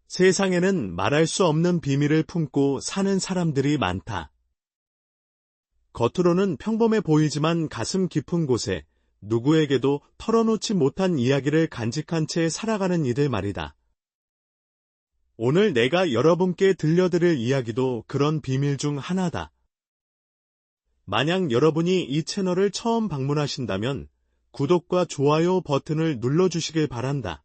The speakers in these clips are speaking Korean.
세상에는 말할 수 없는 비밀을 품고 사는 사람들이 많다. 겉으로는 평범해 보이지만 가슴 깊은 곳에 누구에게도 털어놓지 못한 이야기를 간직한 채 살아가는 이들 말이다. 오늘 내가 여러분께 들려드릴 이야기도 그런 비밀 중 하나다. 만약 여러분이 이 채널을 처음 방문하신다면 구독과 좋아요 버튼을 눌러주시길 바란다.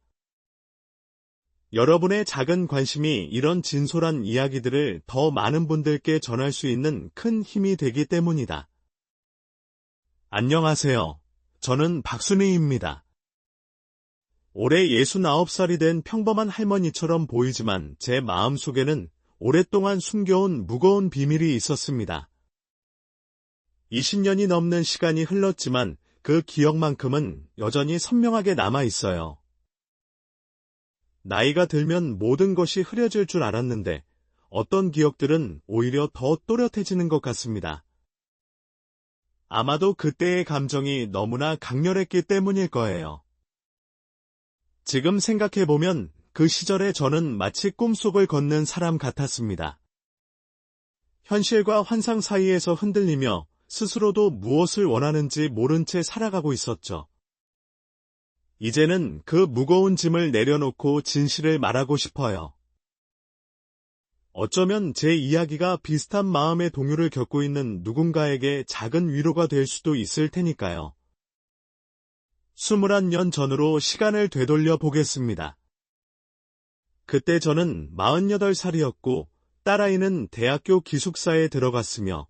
여러분의 작은 관심이 이런 진솔한 이야기들을 더 많은 분들께 전할 수 있는 큰 힘이 되기 때문이다. 안녕하세요. 저는 박순희입니다. 올해 69살이 된 평범한 할머니처럼 보이지만 제 마음속에는 오랫동안 숨겨온 무거운 비밀이 있었습니다. 20년이 넘는 시간이 흘렀지만 그 기억만큼은 여전히 선명하게 남아있어요. 나이가 들면 모든 것이 흐려질 줄 알았는데 어떤 기억들은 오히려 더 또렷해지는 것 같습니다. 아마도 그때의 감정이 너무나 강렬했기 때문일 거예요. 지금 생각해보면 그 시절의 저는 마치 꿈속을 걷는 사람 같았습니다. 현실과 환상 사이에서 흔들리며 스스로도 무엇을 원하는지 모른 채 살아가고 있었죠. 이제는 그 무거운 짐을 내려놓고 진실을 말하고 싶어요. 어쩌면 제 이야기가 비슷한 마음의 동요를 겪고 있는 누군가에게 작은 위로가 될 수도 있을 테니까요. 21년 전으로 시간을 되돌려 보겠습니다. 그때 저는 48살이었고 딸아이는 대학교 기숙사에 들어갔으며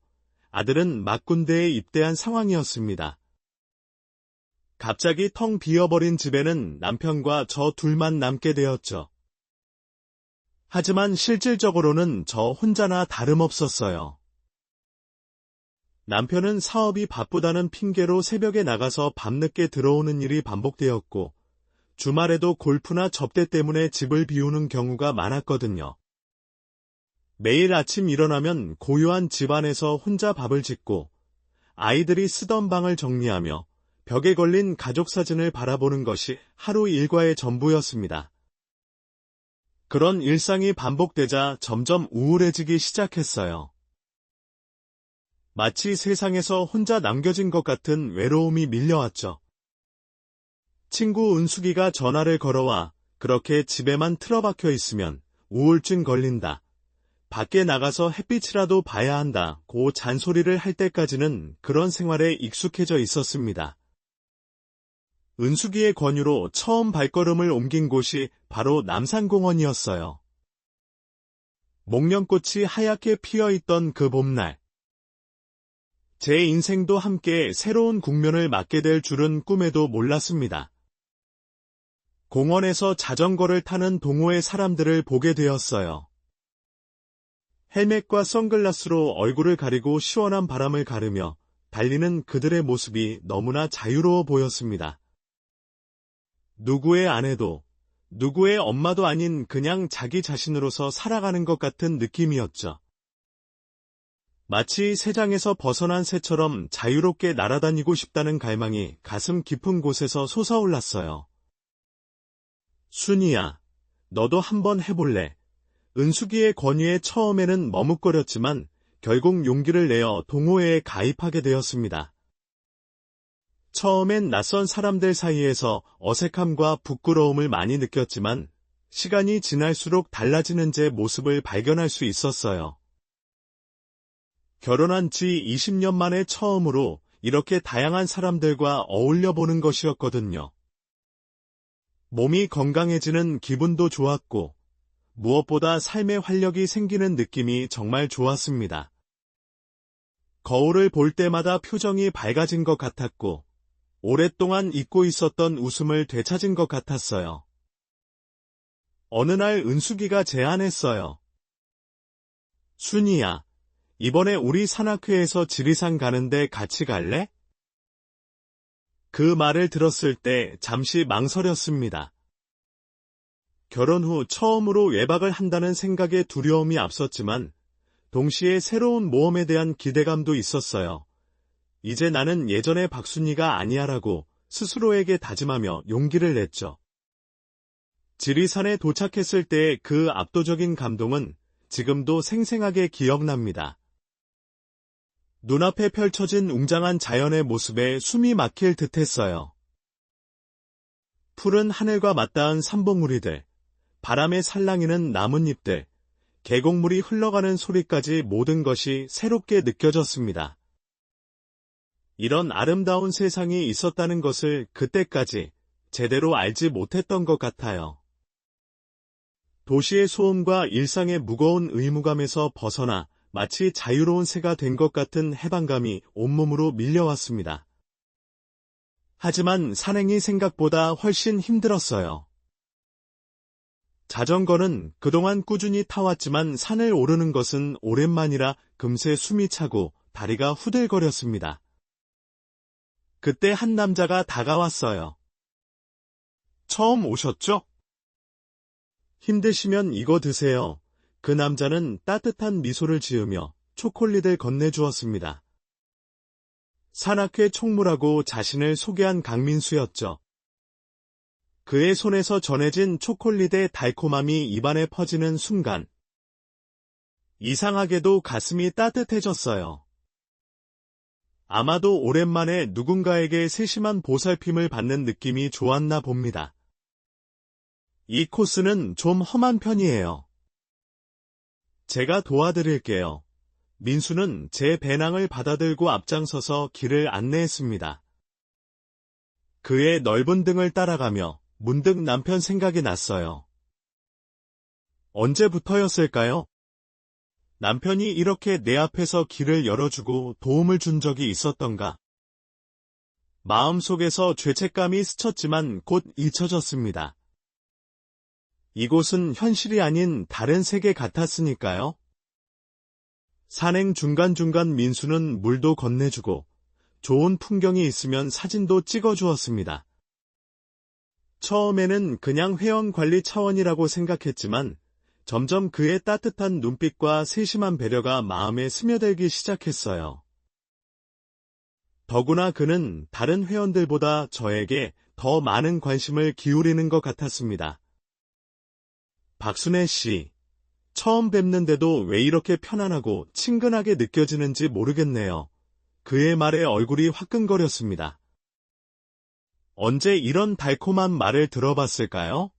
아들은 막 군대에 입대한 상황이었습니다. 갑자기 텅 비어버린 집에는 남편과 저 둘만 남게 되었죠. 하지만 실질적으로는 저 혼자나 다름없었어요. 남편은 사업이 바쁘다는 핑계로 새벽에 나가서 밤늦게 들어오는 일이 반복되었고 주말에도 골프나 접대 때문에 집을 비우는 경우가 많았거든요. 매일 아침 일어나면 고요한 집안에서 혼자 밥을 짓고 아이들이 쓰던 방을 정리하며 벽에 걸린 가족 사진을 바라보는 것이 하루 일과의 전부였습니다. 그런 일상이 반복되자 점점 우울해지기 시작했어요. 마치 세상에서 혼자 남겨진 것 같은 외로움이 밀려왔죠. 친구 은숙이가 전화를 걸어와 그렇게 집에만 틀어박혀 있으면 우울증 걸린다. 밖에 나가서 햇빛이라도 봐야 한다고 잔소리를 할 때까지는 그런 생활에 익숙해져 있었습니다. 은숙이의 권유로 처음 발걸음을 옮긴 곳이 바로 남산공원이었어요. 목련꽃이 하얗게 피어있던 그 봄날. 제 인생도 함께 새로운 국면을 맞게 될 줄은 꿈에도 몰랐습니다. 공원에서 자전거를 타는 동호회 사람들을 보게 되었어요. 헬멧과 선글라스로 얼굴을 가리고 시원한 바람을 가르며 달리는 그들의 모습이 너무나 자유로워 보였습니다. 누구의 아내도, 누구의 엄마도 아닌 그냥 자기 자신으로서 살아가는 것 같은 느낌이었죠. 마치 새장에서 벗어난 새처럼 자유롭게 날아다니고 싶다는 갈망이 가슴 깊은 곳에서 솟아올랐어요. 순이야, 너도 한번 해볼래? 은숙이의 권유에 처음에는 머뭇거렸지만 결국 용기를 내어 동호회에 가입하게 되었습니다. 처음엔 낯선 사람들 사이에서 어색함과 부끄러움을 많이 느꼈지만 시간이 지날수록 달라지는 제 모습을 발견할 수 있었어요. 결혼한 지 20년 만에 처음으로 이렇게 다양한 사람들과 어울려 보는 것이었거든요. 몸이 건강해지는 기분도 좋았고 무엇보다 삶의 활력이 생기는 느낌이 정말 좋았습니다. 거울을 볼 때마다 표정이 밝아진 것 같았고 오랫동안 잊고 있었던 웃음을 되찾은 것 같았어요. 어느 날 은숙이가 제안했어요. 순이야, 이번에 우리 산악회에서 지리산 가는데 같이 갈래? 그 말을 들었을 때 잠시 망설였습니다. 결혼 후 처음으로 외박을 한다는 생각에 두려움이 앞섰지만 동시에 새로운 모험에 대한 기대감도 있었어요. 이제 나는 예전의 박순희가 아니야라고 스스로에게 다짐하며 용기를 냈죠. 지리산에 도착했을 때 그 압도적인 감동은 지금도 생생하게 기억납니다. 눈앞에 펼쳐진 웅장한 자연의 모습에 숨이 막힐 듯했어요. 푸른 하늘과 맞닿은 산봉우리들, 바람에 살랑이는 나뭇잎들, 계곡물이 흘러가는 소리까지 모든 것이 새롭게 느껴졌습니다. 이런 아름다운 세상이 있었다는 것을 그때까지 제대로 알지 못했던 것 같아요. 도시의 소음과 일상의 무거운 의무감에서 벗어나 마치 자유로운 새가 된 것 같은 해방감이 온몸으로 밀려왔습니다. 하지만 산행이 생각보다 훨씬 힘들었어요. 자전거는 그동안 꾸준히 타왔지만 산을 오르는 것은 오랜만이라 금세 숨이 차고 다리가 후들거렸습니다. 그때 한 남자가 다가왔어요. 처음 오셨죠? 힘드시면 이거 드세요. 그 남자는 따뜻한 미소를 지으며 초콜릿을 건네주었습니다. 산악회 총무라고 자신을 소개한 강민수였죠. 그의 손에서 전해진 초콜릿의 달콤함이 입안에 퍼지는 순간 이상하게도 가슴이 따뜻해졌어요. 아마도 오랜만에 누군가에게 세심한 보살핌을 받는 느낌이 좋았나 봅니다. 이 코스는 좀 험한 편이에요. 제가 도와드릴게요. 민수는 제 배낭을 받아들고 앞장서서 길을 안내했습니다. 그의 넓은 등을 따라가며 문득 남편 생각이 났어요. 언제부터였을까요? 남편이 이렇게 내 앞에서 길을 열어주고 도움을 준 적이 있었던가? 마음속에서 죄책감이 스쳤지만 곧 잊혀졌습니다. 이곳은 현실이 아닌 다른 세계 같았으니까요. 산행 중간중간 민수는 물도 건네주고 좋은 풍경이 있으면 사진도 찍어주었습니다. 처음에는 그냥 회원관리 차원이라고 생각했지만 점점 그의 따뜻한 눈빛과 세심한 배려가 마음에 스며들기 시작했어요. 더구나 그는 다른 회원들보다 저에게 더 많은 관심을 기울이는 것 같았습니다. 박순애 씨, 처음 뵙는데도 왜 이렇게 편안하고 친근하게 느껴지는지 모르겠네요. 그의 말에 얼굴이 화끈거렸습니다. 언제 이런 달콤한 말을 들어봤을까요?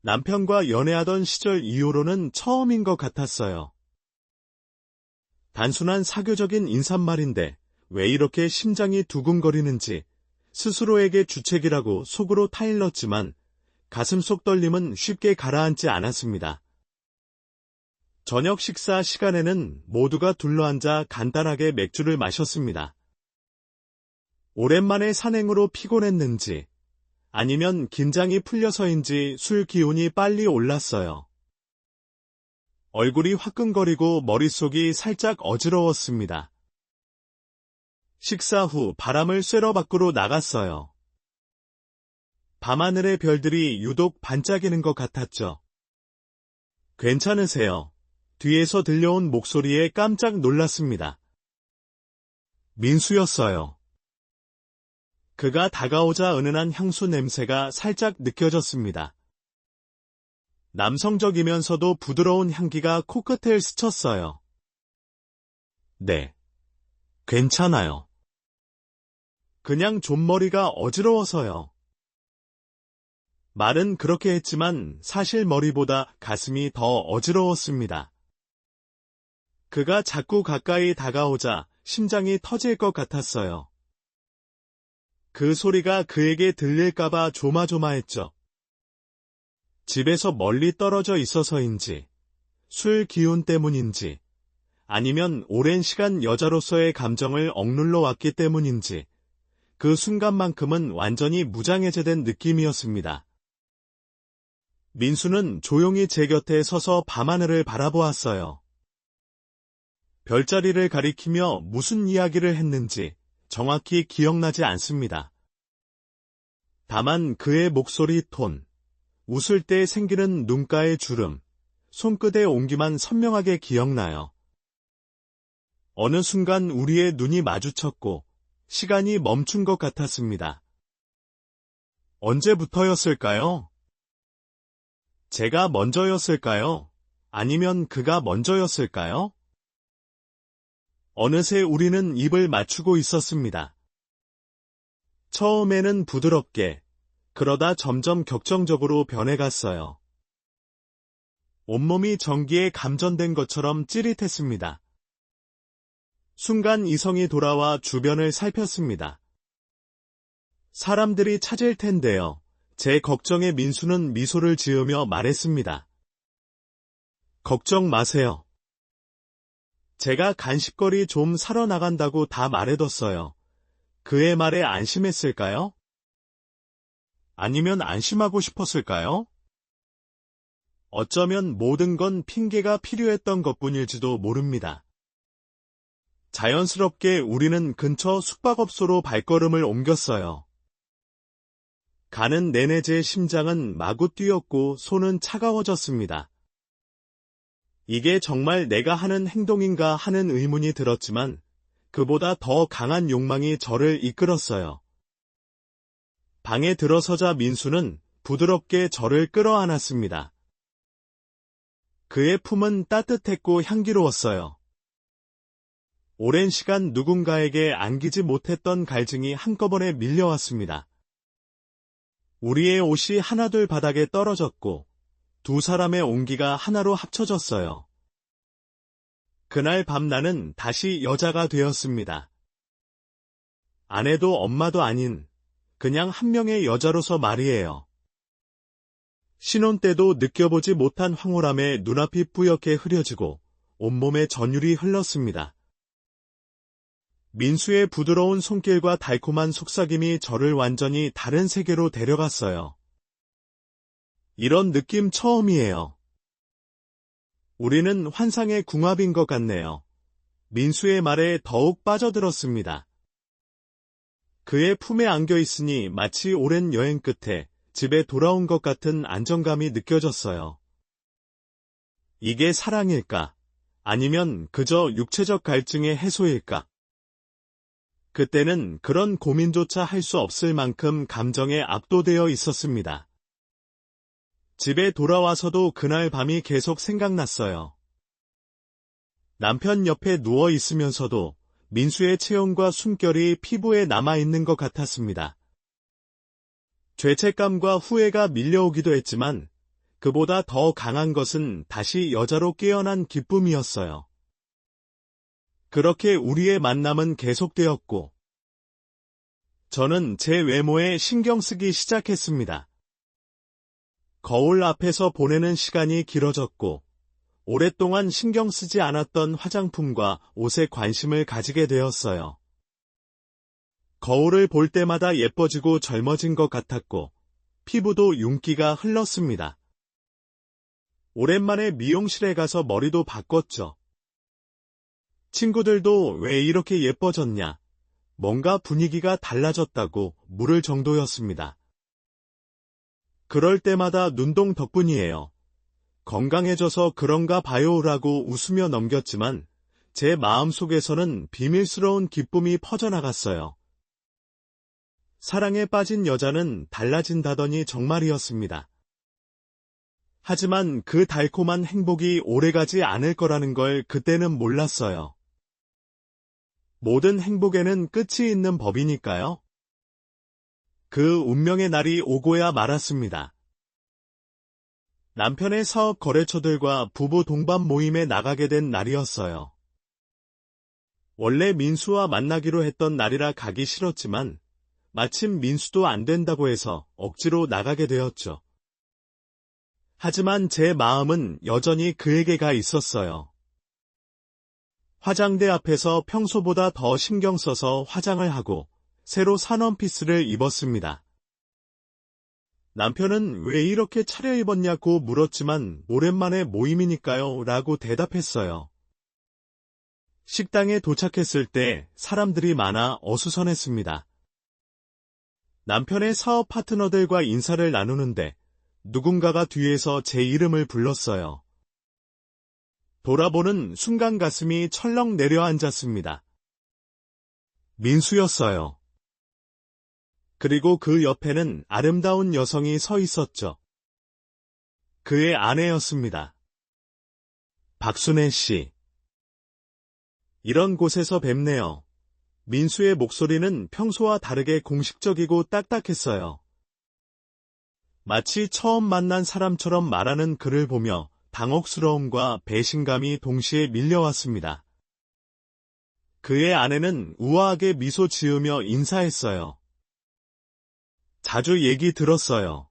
남편과 연애하던 시절 이후로는 처음인 것 같았어요. 단순한 사교적인 인사말인데 왜 이렇게 심장이 두근거리는지 스스로에게 주책이라고 속으로 타일렀지만 가슴속 떨림은 쉽게 가라앉지 않았습니다. 저녁 식사 시간에는 모두가 둘러앉아 간단하게 맥주를 마셨습니다. 오랜만에 산행으로 피곤했는지 아니면 긴장이 풀려서인지 술 기운이 빨리 올랐어요. 얼굴이 화끈거리고 머릿속이 살짝 어지러웠습니다. 식사 후 바람을 쐬러 밖으로 나갔어요. 밤하늘의 별들이 유독 반짝이는 것 같았죠. 괜찮으세요? 뒤에서 들려온 목소리에 깜짝 놀랐습니다. 민수였어요. 그가 다가오자 은은한 향수 냄새가 살짝 느껴졌습니다. 남성적이면서도 부드러운 향기가 코끝을 스쳤어요. 네, 괜찮아요. 그냥 좀 머리가 어지러워서요. 말은 그렇게 했지만 사실 머리보다 가슴이 더 어지러웠습니다. 그가 자꾸 가까이 다가오자 심장이 터질 것 같았어요. 그 소리가 그에게 들릴까봐 조마조마했죠. 집에서 멀리 떨어져 있어서인지, 술 기운 때문인지, 아니면 오랜 시간 여자로서의 감정을 억눌러 왔기 때문인지, 그 순간만큼은 완전히 무장해제된 느낌이었습니다. 민수는 조용히 제 곁에 서서 밤하늘을 바라보았어요. 별자리를 가리키며 무슨 이야기를 했는지 정확히 기억나지 않습니다. 다만 그의 목소리 톤, 웃을 때 생기는 눈가의 주름, 손끝의 온기만 선명하게 기억나요. 어느 순간 우리의 눈이 마주쳤고 시간이 멈춘 것 같았습니다. 언제부터였을까요? 제가 먼저였을까요? 아니면 그가 먼저였을까요? 어느새 우리는 입을 맞추고 있었습니다. 처음에는 부드럽게, 그러다 점점 격정적으로 변해갔어요. 온몸이 전기에 감전된 것처럼 찌릿했습니다. 순간 이성이 돌아와 주변을 살폈습니다. 사람들이 찾을 텐데요. 제 걱정에 민수는 미소를 지으며 말했습니다. 걱정 마세요. 제가 간식거리 좀 사러 나간다고 다 말해뒀어요. 그의 말에 안심했을까요? 아니면 안심하고 싶었을까요? 어쩌면 모든 건 핑계가 필요했던 것뿐일지도 모릅니다. 자연스럽게 우리는 근처 숙박업소로 발걸음을 옮겼어요. 가는 내내 제 심장은 마구 뛰었고 손은 차가워졌습니다. 이게 정말 내가 하는 행동인가 하는 의문이 들었지만 그보다 더 강한 욕망이 저를 이끌었어요. 방에 들어서자 민수는 부드럽게 저를 끌어안았습니다. 그의 품은 따뜻했고 향기로웠어요. 오랜 시간 누군가에게 안기지 못했던 갈증이 한꺼번에 밀려왔습니다. 우리의 옷이 하나둘 바닥에 떨어졌고 두 사람의 온기가 하나로 합쳐졌어요. 그날 밤 나는 다시 여자가 되었습니다. 아내도 엄마도 아닌 그냥 한 명의 여자로서 말이에요. 신혼 때도 느껴보지 못한 황홀함에 눈앞이 뿌옇게 흐려지고 온몸에 전율이 흘렀습니다. 민수의 부드러운 손길과 달콤한 속삭임이 저를 완전히 다른 세계로 데려갔어요. 이런 느낌 처음이에요. 우리는 환상의 궁합인 것 같네요. 민수의 말에 더욱 빠져들었습니다. 그의 품에 안겨 있으니 마치 오랜 여행 끝에 집에 돌아온 것 같은 안정감이 느껴졌어요. 이게 사랑일까? 아니면 그저 육체적 갈증의 해소일까? 그때는 그런 고민조차 할 수 없을 만큼 감정에 압도되어 있었습니다. 집에 돌아와서도 그날 밤이 계속 생각났어요. 남편 옆에 누워 있으면서도 민수의 체온과 숨결이 피부에 남아있는 것 같았습니다. 죄책감과 후회가 밀려오기도 했지만 그보다 더 강한 것은 다시 여자로 깨어난 기쁨이었어요. 그렇게 우리의 만남은 계속되었고 저는 제 외모에 신경 쓰기 시작했습니다. 거울 앞에서 보내는 시간이 길어졌고 오랫동안 신경 쓰지 않았던 화장품과 옷에 관심을 가지게 되었어요. 거울을 볼 때마다 예뻐지고 젊어진 것 같았고 피부도 윤기가 흘렀습니다. 오랜만에 미용실에 가서 머리도 바꿨죠. 친구들도 왜 이렇게 예뻐졌냐, 뭔가 분위기가 달라졌다고 물을 정도였습니다. 그럴 때마다 눈동 덕분이에요. 건강해져서 그런가 봐요라고 웃으며 넘겼지만 제 마음속에서는 비밀스러운 기쁨이 퍼져나갔어요. 사랑에 빠진 여자는 달라진다더니 정말이었습니다. 하지만 그 달콤한 행복이 오래가지 않을 거라는 걸 그때는 몰랐어요. 모든 행복에는 끝이 있는 법이니까요. 그 운명의 날이 오고야 말았습니다. 남편의 사업 거래처들과 부부 동반 모임에 나가게 된 날이었어요. 원래 민수와 만나기로 했던 날이라 가기 싫었지만 마침 민수도 안 된다고 해서 억지로 나가게 되었죠. 하지만 제 마음은 여전히 그에게 가 있었어요. 화장대 앞에서 평소보다 더 신경 써서 화장을 하고 새로 산 원피스를 입었습니다. 남편은 왜 이렇게 차려입었냐고 물었지만 오랜만에 모임이니까요 라고 대답했어요. 식당에 도착했을 때 사람들이 많아 어수선했습니다. 남편의 사업 파트너들과 인사를 나누는데 누군가가 뒤에서 제 이름을 불렀어요. 돌아보는 순간 가슴이 철렁 내려앉았습니다. 민수였어요. 그리고 그 옆에는 아름다운 여성이 서 있었죠. 그의 아내였습니다. 박순애 씨. 이런 곳에서 뵙네요. 민수의 목소리는 평소와 다르게 공식적이고 딱딱했어요. 마치 처음 만난 사람처럼 말하는 그를 보며 당혹스러움과 배신감이 동시에 밀려왔습니다. 그의 아내는 우아하게 미소 지으며 인사했어요. 자주 얘기 들었어요.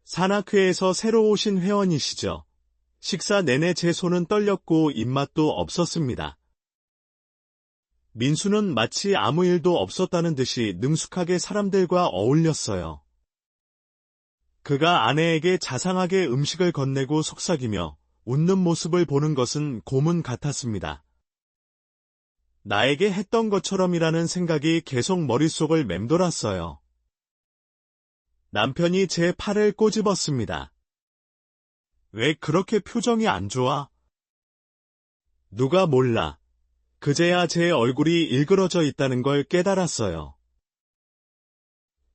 산악회에서 새로 오신 회원이시죠. 식사 내내 제 손은 떨렸고 입맛도 없었습니다. 민수는 마치 아무 일도 없었다는 듯이 능숙하게 사람들과 어울렸어요. 그가 아내에게 자상하게 음식을 건네고 속삭이며 웃는 모습을 보는 것은 고문 같았습니다. 나에게 했던 것처럼이라는 생각이 계속 머릿속을 맴돌았어요. 남편이 제 팔을 꼬집었습니다. 왜 그렇게 표정이 안 좋아? 누가 몰라. 그제야 제 얼굴이 일그러져 있다는 걸 깨달았어요.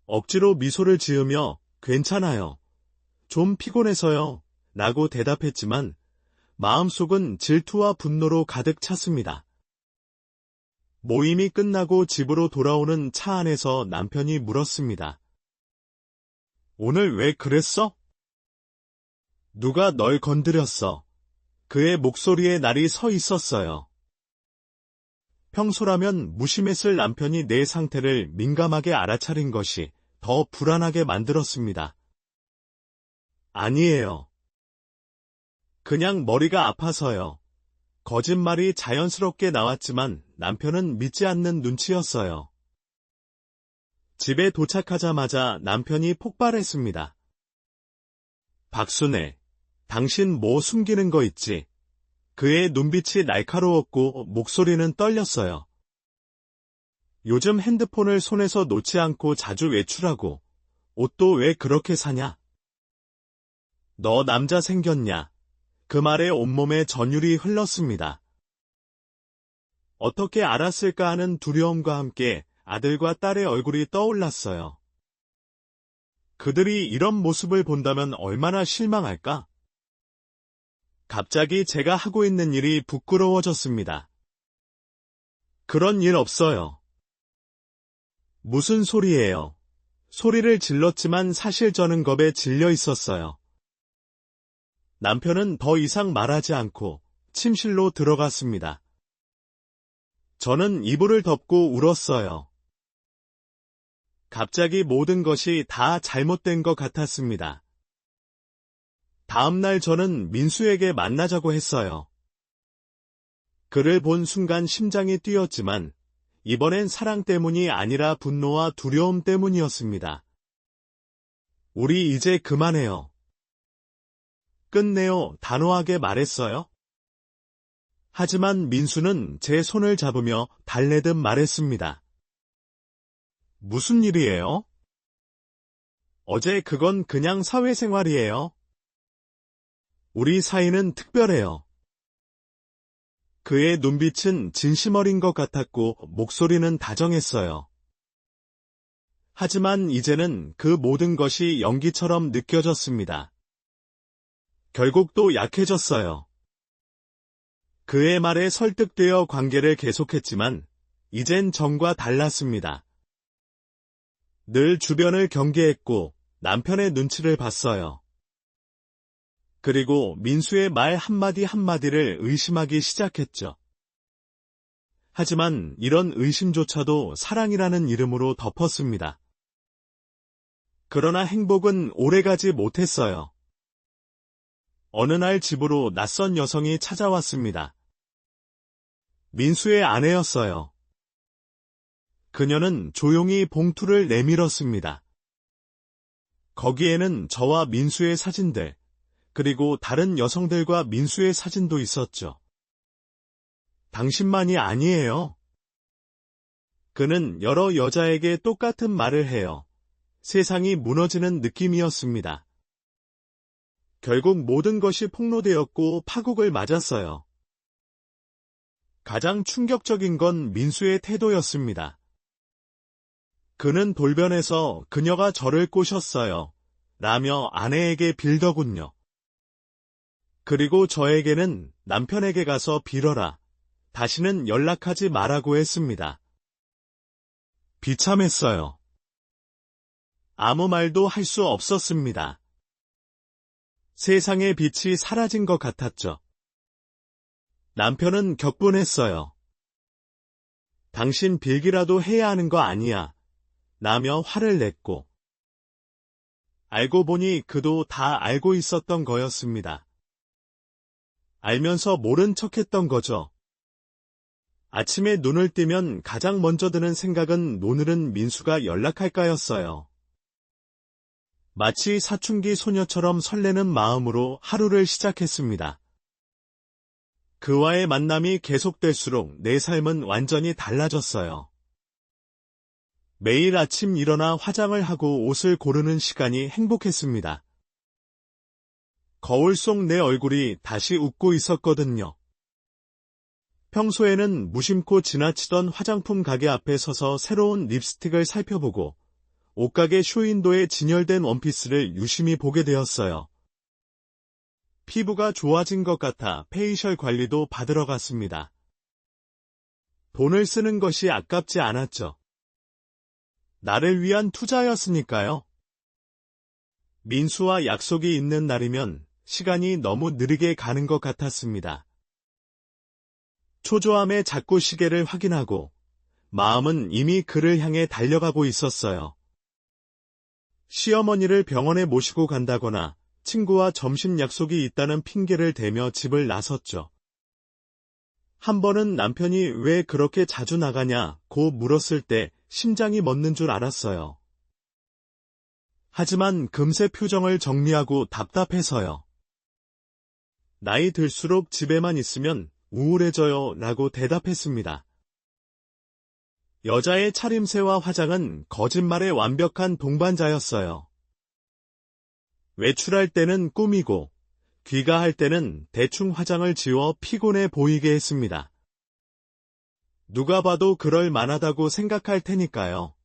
억지로 미소를 지으며 괜찮아요. 좀 피곤해서요. 라고 대답했지만 마음속은 질투와 분노로 가득 찼습니다. 모임이 끝나고 집으로 돌아오는 차 안에서 남편이 물었습니다. 오늘 왜 그랬어? 누가 널 건드렸어? 그의 목소리에 날이 서 있었어요. 평소라면 무심했을 남편이 내 상태를 민감하게 알아차린 것이 더 불안하게 만들었습니다. 아니에요. 그냥 머리가 아파서요. 거짓말이 자연스럽게 나왔지만 남편은 믿지 않는 눈치였어요. 집에 도착하자마자 남편이 폭발했습니다. 박순애, 당신 뭐 숨기는 거 있지? 그의 눈빛이 날카로웠고 목소리는 떨렸어요. 요즘 핸드폰을 손에서 놓지 않고 자주 외출하고 옷도 왜 그렇게 사냐? 너 남자 생겼냐? 그 말에 온몸에 전율이 흘렀습니다. 어떻게 알았을까 하는 두려움과 함께 아들과 딸의 얼굴이 떠올랐어요. 그들이 이런 모습을 본다면 얼마나 실망할까? 갑자기 제가 하고 있는 일이 부끄러워졌습니다. 그런 일 없어요. 무슨 소리예요? 소리를 질렀지만 사실 저는 겁에 질려 있었어요. 남편은 더 이상 말하지 않고 침실로 들어갔습니다. 저는 이불을 덮고 울었어요. 갑자기 모든 것이 다 잘못된 것 같았습니다. 다음 날 저는 민수에게 만나자고 했어요. 그를 본 순간 심장이 뛰었지만 이번엔 사랑 때문이 아니라 분노와 두려움 때문이었습니다. 우리 이제 그만해요. 끝내요. 단호하게 말했어요. 하지만 민수는 제 손을 잡으며 달래듯 말했습니다. 무슨 일이에요? 어제 그건 그냥 사회생활이에요. 우리 사이는 특별해요. 그의 눈빛은 진심 어린 것 같았고 목소리는 다정했어요. 하지만 이제는 그 모든 것이 연기처럼 느껴졌습니다. 결국 또 약해졌어요. 그의 말에 설득되어 관계를 계속했지만 이젠 전과 달랐습니다. 늘 주변을 경계했고 남편의 눈치를 봤어요. 그리고 민수의 말 한마디 한마디를 의심하기 시작했죠. 하지만 이런 의심조차도 사랑이라는 이름으로 덮었습니다. 그러나 행복은 오래가지 못했어요. 어느 날 집으로 낯선 여성이 찾아왔습니다. 민수의 아내였어요. 그녀는 조용히 봉투를 내밀었습니다. 거기에는 저와 민수의 사진들, 그리고 다른 여성들과 민수의 사진도 있었죠. 당신만이 아니에요. 그는 여러 여자에게 똑같은 말을 해요. 세상이 무너지는 느낌이었습니다. 결국 모든 것이 폭로되었고 파국을 맞았어요. 가장 충격적인 건 민수의 태도였습니다. 그는 돌변해서 그녀가 저를 꼬셨어요. 라며 아내에게 빌더군요. 그리고 저에게는 남편에게 가서 빌어라. 다시는 연락하지 말라고 했습니다. 비참했어요. 아무 말도 할 수 없었습니다. 세상의 빛이 사라진 것 같았죠. 남편은 격분했어요. 당신 빌기라도 해야 하는 거 아니야. 라며 화를 냈고. 알고 보니 그도 다 알고 있었던 거였습니다. 알면서 모른 척했던 거죠. 아침에 눈을 뜨면 가장 먼저 드는 생각은 오늘은 민수가 연락할까였어요. 마치 사춘기 소녀처럼 설레는 마음으로 하루를 시작했습니다. 그와의 만남이 계속될수록 내 삶은 완전히 달라졌어요. 매일 아침 일어나 화장을 하고 옷을 고르는 시간이 행복했습니다. 거울 속 내 얼굴이 다시 웃고 있었거든요. 평소에는 무심코 지나치던 화장품 가게 앞에 서서 새로운 립스틱을 살펴보고 옷가게 쇼윈도에 진열된 원피스를 유심히 보게 되었어요. 피부가 좋아진 것 같아 페이셜 관리도 받으러 갔습니다. 돈을 쓰는 것이 아깝지 않았죠. 나를 위한 투자였으니까요. 민수와 약속이 있는 날이면 시간이 너무 느리게 가는 것 같았습니다. 초조함에 자꾸 시계를 확인하고 마음은 이미 그를 향해 달려가고 있었어요. 시어머니를 병원에 모시고 간다거나 친구와 점심 약속이 있다는 핑계를 대며 집을 나섰죠. 한 번은 남편이 왜 그렇게 자주 나가냐고 물었을 때 심장이 멎는 줄 알았어요. 하지만 금세 표정을 정리하고 답답해서요. 나이 들수록 집에만 있으면 우울해져요 라고 대답했습니다. 여자의 차림새와 화장은 거짓말의 완벽한 동반자였어요. 외출할 때는 꾸미고 귀가할 때는 대충 화장을 지워 피곤해 보이게 했습니다. 누가 봐도 그럴 만하다고 생각할 테니까요.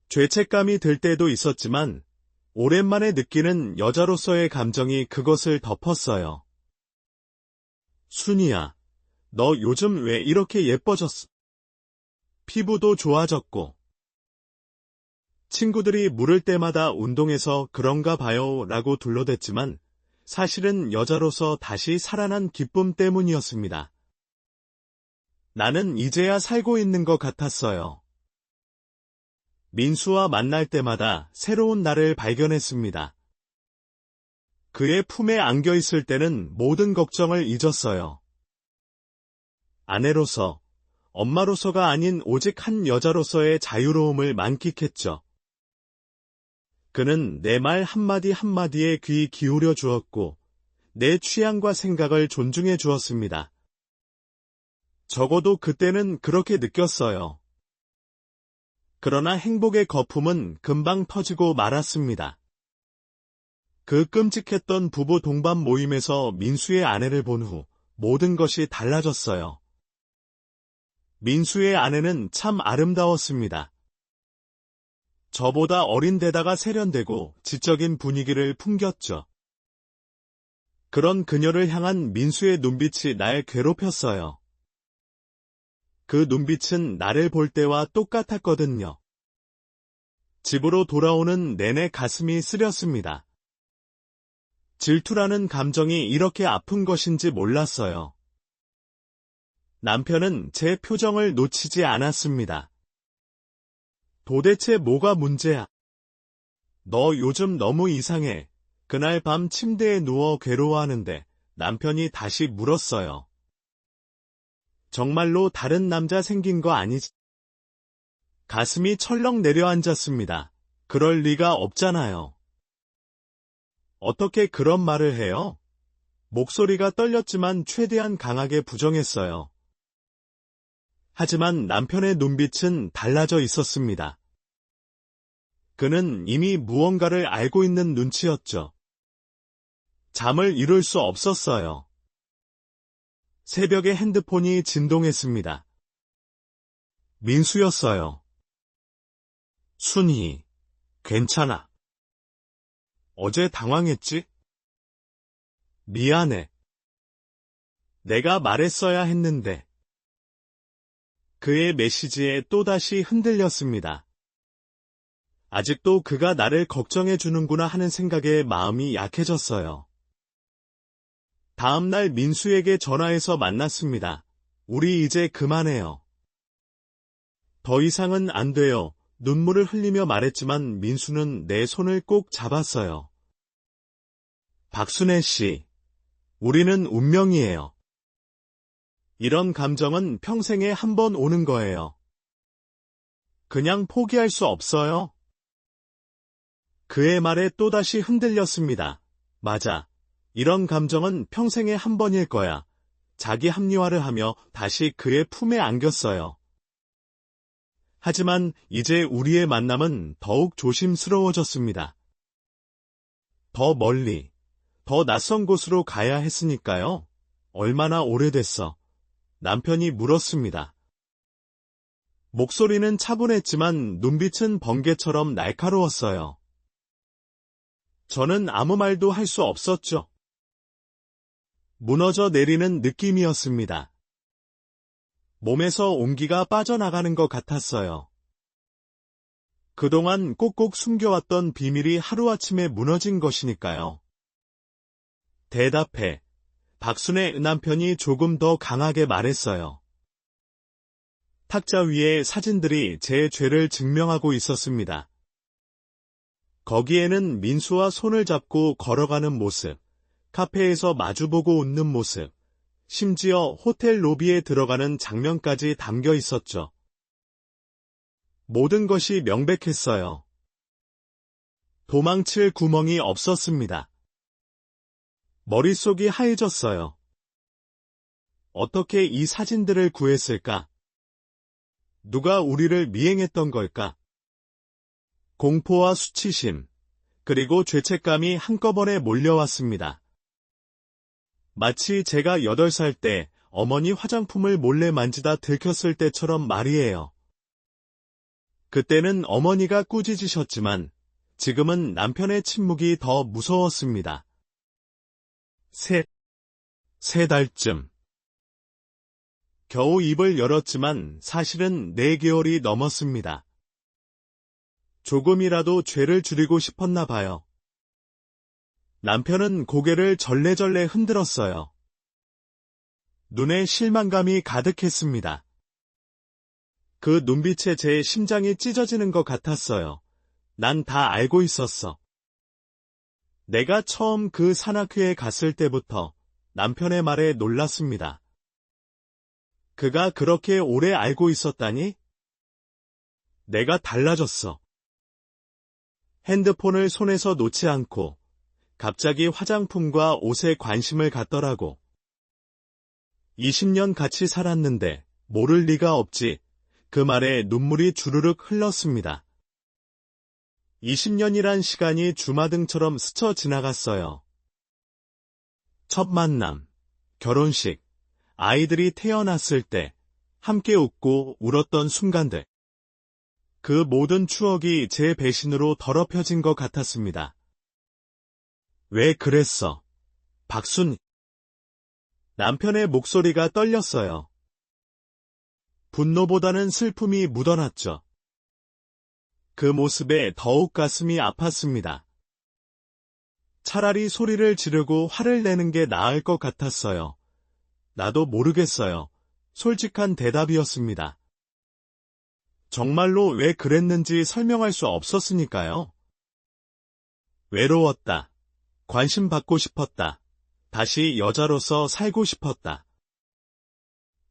죄책감이 들 때도 있었지만 오랜만에 느끼는 여자로서의 감정이 그것을 덮었어요. 순이야, 너 요즘 왜 이렇게 예뻐졌어? 피부도 좋아졌고. 친구들이 물을 때마다 운동해서 그런가 봐요 라고 둘러댔지만 사실은 여자로서 다시 살아난 기쁨 때문이었습니다. 나는 이제야 살고 있는 것 같았어요. 민수와 만날 때마다 새로운 나를 발견했습니다. 그의 품에 안겨 있을 때는 모든 걱정을 잊었어요. 아내로서, 엄마로서가 아닌 오직 한 여자로서의 자유로움을 만끽했죠. 그는 내 말 한마디 한마디에 귀 기울여 주었고, 내 취향과 생각을 존중해 주었습니다. 적어도 그때는 그렇게 느꼈어요. 그러나 행복의 거품은 금방 터지고 말았습니다. 그 끔찍했던 부부 동반 모임에서 민수의 아내를 본 후 모든 것이 달라졌어요. 민수의 아내는 참 아름다웠습니다. 저보다 어린 데다가 세련되고 지적인 분위기를 풍겼죠. 그런 그녀를 향한 민수의 눈빛이 날 괴롭혔어요. 그 눈빛은 나를 볼 때와 똑같았거든요. 집으로 돌아오는 내내 가슴이 쓰렸습니다. 질투라는 감정이 이렇게 아픈 것인지 몰랐어요. 남편은 제 표정을 놓치지 않았습니다. 도대체 뭐가 문제야? 너 요즘 너무 이상해. 그날 밤 침대에 누워 괴로워하는데 남편이 다시 물었어요. 정말로 다른 남자 생긴 거 아니지? 가슴이 철렁 내려앉았습니다. 그럴 리가 없잖아요. 어떻게 그런 말을 해요? 목소리가 떨렸지만 최대한 강하게 부정했어요. 하지만 남편의 눈빛은 달라져 있었습니다. 그는 이미 무언가를 알고 있는 눈치였죠. 잠을 이룰 수 없었어요. 새벽에 핸드폰이 진동했습니다. 민수였어요. 순이, 괜찮아. 어제 당황했지? 미안해. 내가 말했어야 했는데. 그의 메시지에 또다시 흔들렸습니다. 아직도 그가 나를 걱정해 주는구나 하는 생각에 마음이 약해졌어요. 다음 날 민수에게 전화해서 만났습니다. 우리 이제 그만해요. 더 이상은 안 돼요. 눈물을 흘리며 말했지만 민수는 내 손을 꼭 잡았어요. 박순애 씨, 우리는 운명이에요. 이런 감정은 평생에 한 번 오는 거예요. 그냥 포기할 수 없어요. 그의 말에 또다시 흔들렸습니다. 맞아. 이런 감정은 평생에 한 번일 거야. 자기 합리화를 하며 다시 그의 품에 안겼어요. 하지만 이제 우리의 만남은 더욱 조심스러워졌습니다. 더 멀리, 더 낯선 곳으로 가야 했으니까요. 얼마나 오래됐어? 남편이 물었습니다. 목소리는 차분했지만 눈빛은 번개처럼 날카로웠어요. 저는 아무 말도 할 수 없었죠. 무너져 내리는 느낌이었습니다. 몸에서 온기가 빠져나가는 것 같았어요. 그동안 꼭꼭 숨겨왔던 비밀이 하루아침에 무너진 것이니까요. 대답해. 박순애 남편이 조금 더 강하게 말했어요. 탁자 위에 사진들이 제 죄를 증명하고 있었습니다. 거기에는 민수와 손을 잡고 걸어가는 모습, 카페에서 마주보고 웃는 모습, 심지어 호텔 로비에 들어가는 장면까지 담겨 있었죠. 모든 것이 명백했어요. 도망칠 구멍이 없었습니다. 머릿속이 하얘졌어요. 어떻게 이 사진들을 구했을까? 누가 우리를 미행했던 걸까? 공포와 수치심, 그리고 죄책감이 한꺼번에 몰려왔습니다. 마치 제가 8살 때 어머니 화장품을 몰래 만지다 들켰을 때처럼 말이에요. 그때는 어머니가 꾸짖으셨지만 지금은 남편의 침묵이 더 무서웠습니다. 세 달쯤. 겨우 입을 열었지만 사실은 4개월이 넘었습니다. 조금이라도 죄를 줄이고 싶었나 봐요. 남편은 고개를 절레절레 흔들었어요. 눈에 실망감이 가득했습니다. 그 눈빛에 제 심장이 찢어지는 것 같았어요. 난 다 알고 있었어. 내가 처음 그 산악회에 갔을 때부터 남편의 말에 놀랐습니다. 그가 그렇게 오래 알고 있었다니? 내가 달라졌어. 핸드폰을 손에서 놓지 않고 갑자기 화장품과 옷에 관심을 갖더라고. 20년 같이 살았는데 모를 리가 없지. 그 말에 눈물이 주르륵 흘렀습니다. 20년이란 시간이 주마등처럼 스쳐 지나갔어요. 첫 만남, 결혼식, 아이들이 태어났을 때 함께 웃고 울었던 순간들. 그 모든 추억이 제 배신으로 더럽혀진 것 같았습니다. 왜 그랬어? 박순. 남편의 목소리가 떨렸어요. 분노보다는 슬픔이 묻어났죠. 그 모습에 더욱 가슴이 아팠습니다. 차라리 소리를 지르고 화를 내는 게 나을 것 같았어요. 나도 모르겠어요. 솔직한 대답이었습니다. 정말로 왜 그랬는지 설명할 수 없었으니까요. 외로웠다. 관심 받고 싶었다. 다시 여자로서 살고 싶었다.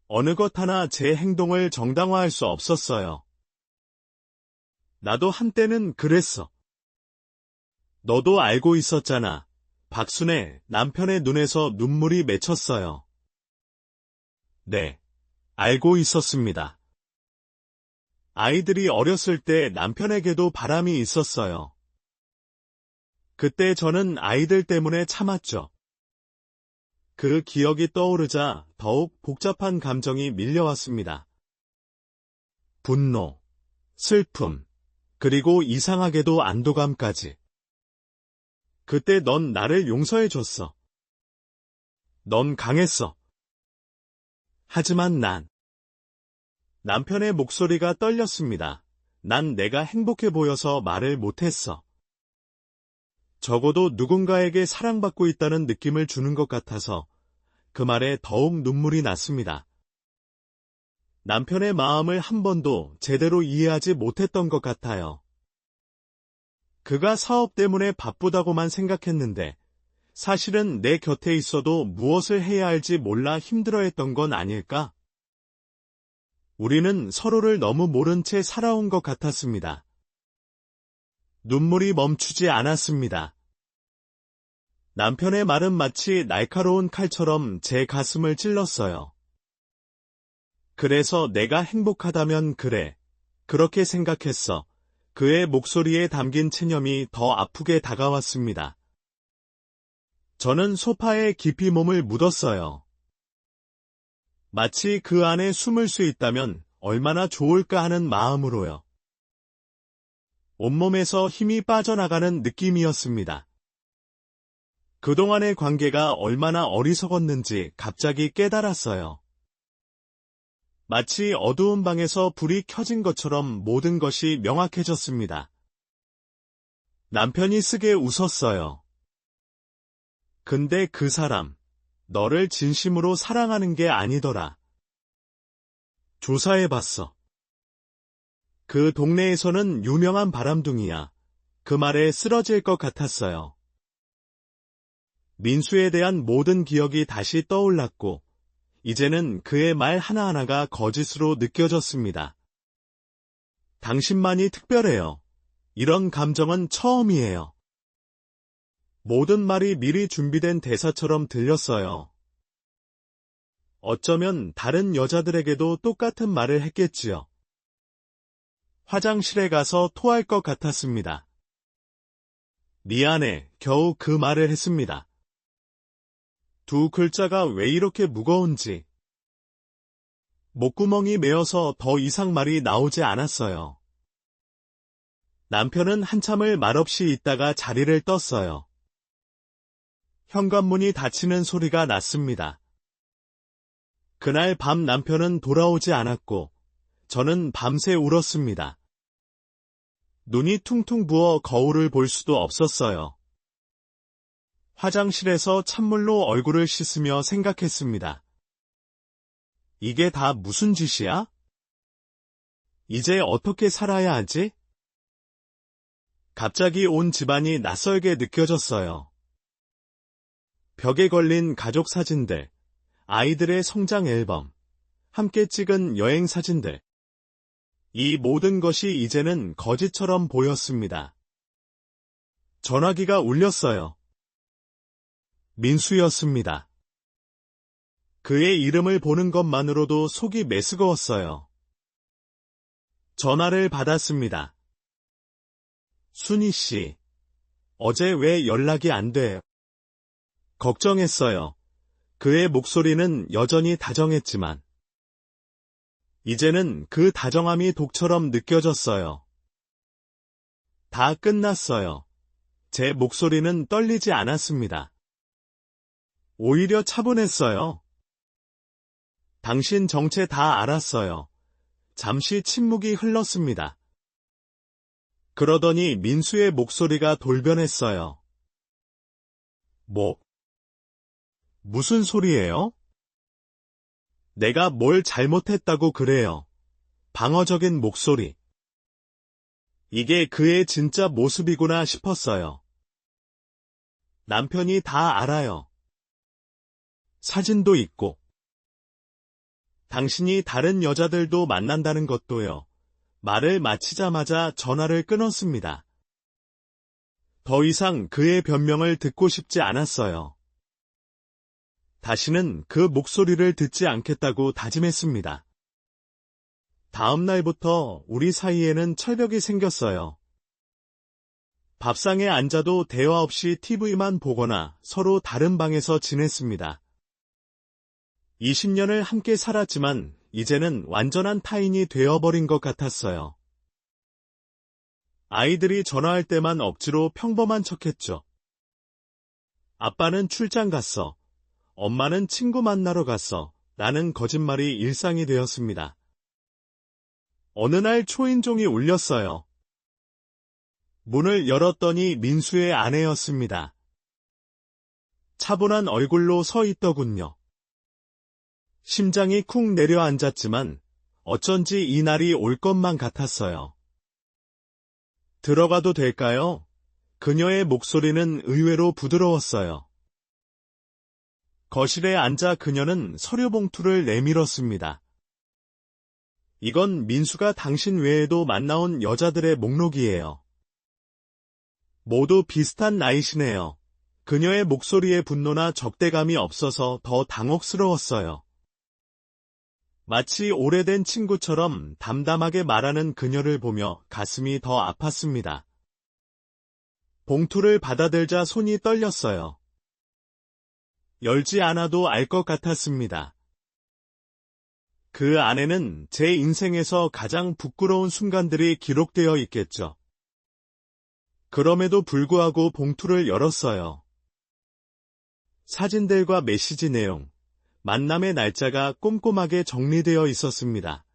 어느 것 하나 제 행동을 정당화할 수 없었어요. 나도 한때는 그랬어. 너도 알고 있었잖아. 박순애 남편의 눈에서 눈물이 맺혔어요. 네, 알고 있었습니다. 아이들이 어렸을 때 남편에게도 바람이 있었어요. 그때 저는 아이들 때문에 참았죠. 그 기억이 떠오르자 더욱 복잡한 감정이 밀려왔습니다. 분노, 슬픔, 그리고 이상하게도 안도감까지. 그때 넌 나를 용서해줬어. 넌 강했어. 하지만 남편의 목소리가 떨렸습니다. 난 내가 행복해 보여서 말을 못했어. 적어도 누군가에게 사랑받고 있다는 느낌을 주는 것 같아서 그 말에 더욱 눈물이 났습니다. 남편의 마음을 한 번도 제대로 이해하지 못했던 것 같아요. 그가 사업 때문에 바쁘다고만 생각했는데 사실은 내 곁에 있어도 무엇을 해야 할지 몰라 힘들어했던 건 아닐까? 우리는 서로를 너무 모른 채 살아온 것 같았습니다. 눈물이 멈추지 않았습니다. 남편의 말은 마치 날카로운 칼처럼 제 가슴을 찔렀어요. 그래서 내가 행복하다면 그래. 그렇게 생각했어. 그의 목소리에 담긴 체념이 더 아프게 다가왔습니다. 저는 소파에 깊이 몸을 묻었어요. 마치 그 안에 숨을 수 있다면 얼마나 좋을까 하는 마음으로요. 온몸에서 힘이 빠져나가는 느낌이었습니다. 그동안의 관계가 얼마나 어리석었는지 갑자기 깨달았어요. 마치 어두운 방에서 불이 켜진 것처럼 모든 것이 명확해졌습니다. 남편이 쓰게 웃었어요. 근데 그 사람, 너를 진심으로 사랑하는 게 아니더라. 조사해봤어. 그 동네에서는 유명한 바람둥이야. 그 말에 쓰러질 것 같았어요. 민수에 대한 모든 기억이 다시 떠올랐고, 이제는 그의 말 하나하나가 거짓으로 느껴졌습니다. 당신만이 특별해요. 이런 감정은 처음이에요. 모든 말이 미리 준비된 대사처럼 들렸어요. 어쩌면 다른 여자들에게도 똑같은 말을 했겠지요. 화장실에 가서 토할 것 같았습니다. 미안해, 겨우 그 말을 했습니다. 두 글자가 왜 이렇게 무거운지. 목구멍이 메어서 더 이상 말이 나오지 않았어요. 남편은 한참을 말없이 있다가 자리를 떴어요. 현관문이 닫히는 소리가 났습니다. 그날 밤 남편은 돌아오지 않았고 저는 밤새 울었습니다. 눈이 퉁퉁 부어 거울을 볼 수도 없었어요. 화장실에서 찬물로 얼굴을 씻으며 생각했습니다. 이게 다 무슨 짓이야? 이제 어떻게 살아야 하지? 갑자기 온 집안이 낯설게 느껴졌어요. 벽에 걸린 가족 사진들, 아이들의 성장 앨범, 함께 찍은 여행 사진들. 이 모든 것이 이제는 거짓처럼 보였습니다. 전화기가 울렸어요. 민수였습니다. 그의 이름을 보는 것만으로도 속이 메스거웠어요. 전화를 받았습니다. 순희 씨, 어제 왜 연락이 안 돼? 걱정했어요. 그의 목소리는 여전히 다정했지만 이제는 그 다정함이 독처럼 느껴졌어요. 다 끝났어요. 제 목소리는 떨리지 않았습니다. 오히려 차분했어요. 당신 정체 다 알았어요. 잠시 침묵이 흘렀습니다. 그러더니 민수의 목소리가 돌변했어요. 무슨 소리예요? 내가 뭘 잘못했다고 그래요. 방어적인 목소리. 이게 그의 진짜 모습이구나 싶었어요. 남편이 다 알아요. 사진도 있고. 당신이 다른 여자들도 만난다는 것도요. 말을 마치자마자 전화를 끊었습니다. 더 이상 그의 변명을 듣고 싶지 않았어요. 다시는 그 목소리를 듣지 않겠다고 다짐했습니다. 다음 날부터 우리 사이에는 철벽이 생겼어요. 밥상에 앉아도 대화 없이 TV만 보거나 서로 다른 방에서 지냈습니다. 20년을 함께 살았지만 이제는 완전한 타인이 되어버린 것 같았어요. 아이들이 전화할 때만 억지로 평범한 척했죠. 아빠는 출장 갔어. 엄마는 친구 만나러 갔어. 라는 거짓말이 일상이 되었습니다. 어느 날 초인종이 울렸어요. 문을 열었더니 민수의 아내였습니다. 차분한 얼굴로 서 있더군요. 심장이 쿵 내려앉았지만 어쩐지 이 날이 올 것만 같았어요. 들어가도 될까요? 그녀의 목소리는 의외로 부드러웠어요. 거실에 앉아 그녀는 서류 봉투를 내밀었습니다. 이건 민수가 당신 외에도 만나온 여자들의 목록이에요. 모두 비슷한 나이시네요. 그녀의 목소리에 분노나 적대감이 없어서 더 당혹스러웠어요. 마치 오래된 친구처럼 담담하게 말하는 그녀를 보며 가슴이 더 아팠습니다. 봉투를 받아들자 손이 떨렸어요. 열지 않아도 알 것 같았습니다. 그 안에는 제 인생에서 가장 부끄러운 순간들이 기록되어 있겠죠. 그럼에도 불구하고 봉투를 열었어요. 사진들과 메시지 내용, 만남의 날짜가 꼼꼼하게 정리되어 있었습니다.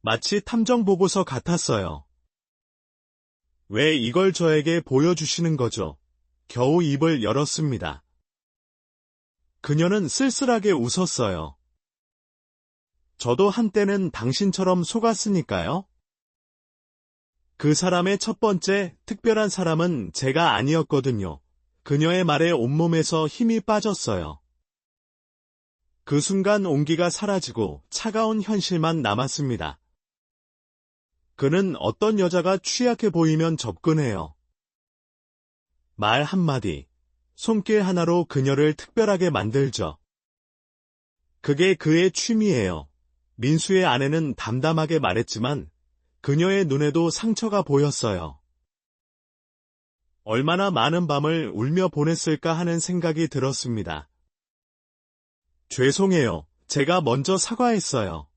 마치 탐정보고서 같았어요. 왜 이걸 저에게 보여주시는 거죠? 겨우 입을 열었습니다. 그녀는 쓸쓸하게 웃었어요. 저도 한때는 당신처럼 속았으니까요. 그 사람의 첫 번째 특별한 사람은 제가 아니었거든요. 그녀의 말에 온몸에서 힘이 빠졌어요. 그 순간 온기가 사라지고 차가운 현실만 남았습니다. 그는 어떤 여자가 취약해 보이면 접근해요. 말 한마디, 손길 하나로 그녀를 특별하게 만들죠. 그게 그의 취미예요. 민수의 아내는 담담하게 말했지만 그녀의 눈에도 상처가 보였어요. 얼마나 많은 밤을 울며 보냈을까 하는 생각이 들었습니다. 죄송해요. 제가 먼저 사과했어요.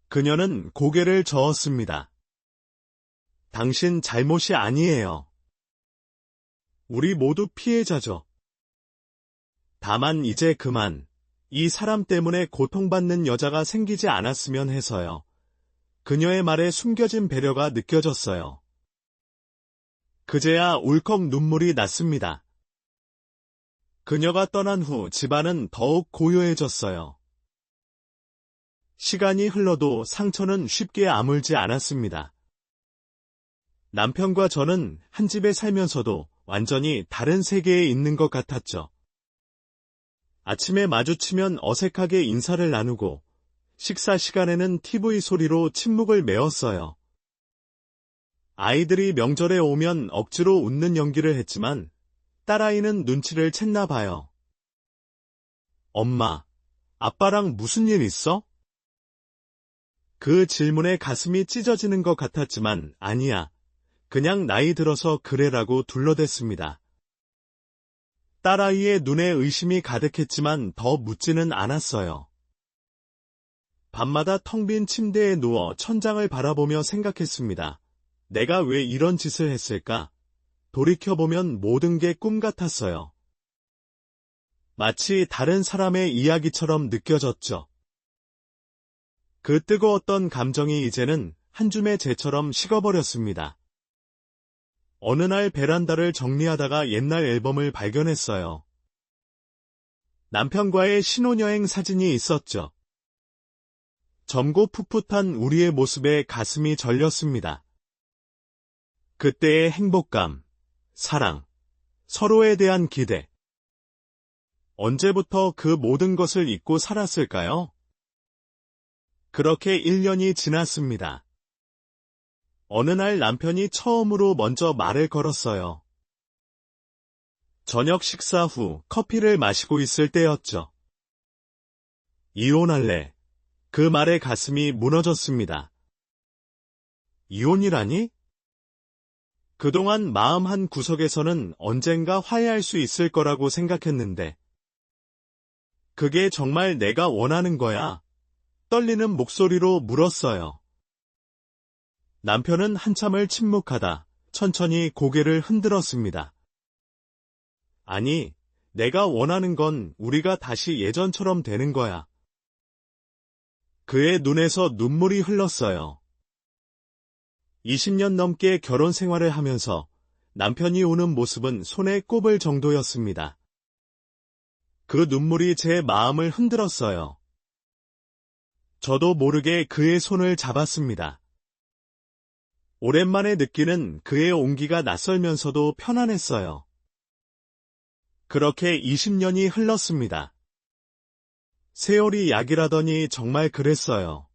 그녀는 고개를 저었습니다. 당신 잘못이 아니에요. 우리 모두 피해자죠. 다만 이제 그만, 이 사람 때문에 고통받는 여자가 생기지 않았으면 해서요. 그녀의 말에 숨겨진 배려가 느껴졌어요. 그제야 울컥 눈물이 났습니다. 그녀가 떠난 후 집안은 더욱 고요해졌어요. 시간이 흘러도 상처는 쉽게 아물지 않았습니다. 남편과 저는 한 집에 살면서도 완전히 다른 세계에 있는 것 같았죠. 아침에 마주치면 어색하게 인사를 나누고 식사 시간에는 TV 소리로 침묵을 메웠어요. 아이들이 명절에 오면 억지로 웃는 연기를 했지만 딸아이는 눈치를 챘나 봐요. 엄마, 아빠랑 무슨 일 있어? 그 질문에 가슴이 찢어지는 것 같았지만 아니야. 그냥 나이 들어서 그래라고 둘러댔습니다. 딸아이의 눈에 의심이 가득했지만 더 묻지는 않았어요. 밤마다 텅 빈 침대에 누워 천장을 바라보며 생각했습니다. 내가 왜 이런 짓을 했을까? 돌이켜보면 모든 게 꿈 같았어요. 마치 다른 사람의 이야기처럼 느껴졌죠. 그 뜨거웠던 감정이 이제는 한 줌의 재처럼 식어버렸습니다. 어느 날 베란다를 정리하다가 옛날 앨범을 발견했어요. 남편과의 신혼여행 사진이 있었죠. 젊고 풋풋한 우리의 모습에 가슴이 절렸습니다. 그때의 행복감, 사랑, 서로에 대한 기대. 언제부터 그 모든 것을 잊고 살았을까요? 그렇게 1년이 지났습니다. 어느 날 남편이 처음으로 먼저 말을 걸었어요. 저녁 식사 후 커피를 마시고 있을 때였죠. 이혼할래. 그 말에 가슴이 무너졌습니다. 이혼이라니? 그동안 마음 한 구석에서는 언젠가 화해할 수 있을 거라고 생각했는데 그게 정말 내가 원하는 거야? 떨리는 목소리로 물었어요. 남편은 한참을 침묵하다 천천히 고개를 흔들었습니다. 아니, 내가 원하는 건 우리가 다시 예전처럼 되는 거야. 그의 눈에서 눈물이 흘렀어요. 20년 넘게 결혼 생활을 하면서 남편이 우는 모습은 손에 꼽을 정도였습니다. 그 눈물이 제 마음을 흔들었어요. 저도 모르게 그의 손을 잡았습니다. 오랜만에 느끼는 그의 온기가 낯설면서도 편안했어요. 그렇게 20년이 흘렀습니다. 세월이 약이라더니 정말 그랬어요.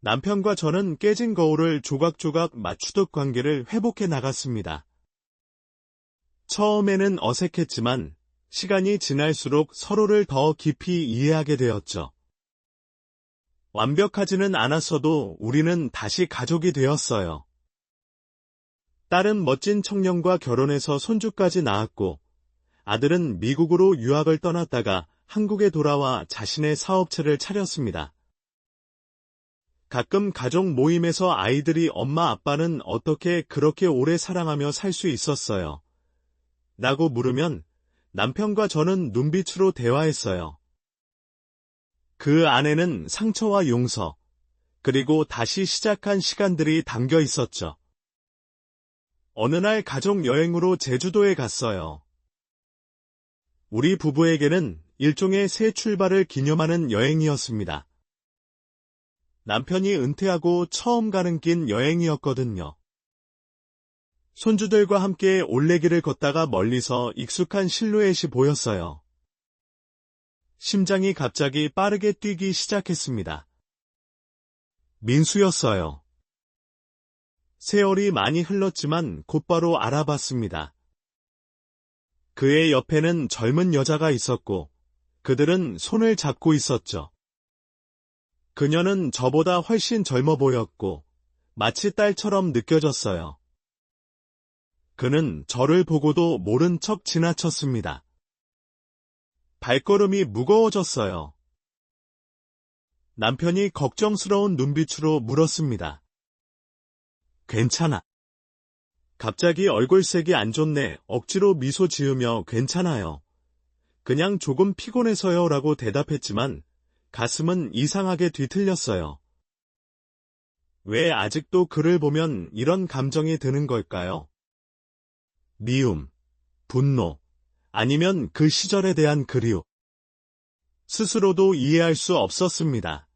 남편과 저는 깨진 거울을 조각조각 맞추듯 관계를 회복해 나갔습니다. 처음에는 어색했지만 시간이 지날수록 서로를 더 깊이 이해하게 되었죠. 완벽하지는 않았어도 우리는 다시 가족이 되었어요. 딸은 멋진 청년과 결혼해서 손주까지 낳았고, 아들은 미국으로 유학을 떠났다가 한국에 돌아와 자신의 사업체를 차렸습니다. 가끔 가족 모임에서 아이들이 엄마 아빠는 어떻게 그렇게 오래 사랑하며 살 수 있었어요? 라고 물으면 남편과 저는 눈빛으로 대화했어요. 그 안에는 상처와 용서, 그리고 다시 시작한 시간들이 담겨 있었죠. 어느 날 가족 여행으로 제주도에 갔어요. 우리 부부에게는 일종의 새 출발을 기념하는 여행이었습니다. 남편이 은퇴하고 처음 가는 긴 여행이었거든요. 손주들과 함께 올레길을 걷다가 멀리서 익숙한 실루엣이 보였어요. 심장이 갑자기 빠르게 뛰기 시작했습니다. 민수였어요. 세월이 많이 흘렀지만 곧바로 알아봤습니다. 그의 옆에는 젊은 여자가 있었고 그들은 손을 잡고 있었죠. 그녀는 저보다 훨씬 젊어 보였고 마치 딸처럼 느껴졌어요. 그는 저를 보고도 모른 척 지나쳤습니다. 발걸음이 무거워졌어요. 남편이 걱정스러운 눈빛으로 물었습니다. 괜찮아. 갑자기 얼굴색이 안 좋네. 억지로 미소 지으며 괜찮아요. 그냥 조금 피곤해서요 라고 대답했지만 가슴은 이상하게 뒤틀렸어요. 왜 아직도 그를 보면 이런 감정이 드는 걸까요? 미움, 분노, 아니면 그 시절에 대한 그리움. 스스로도 이해할 수 없었습니다.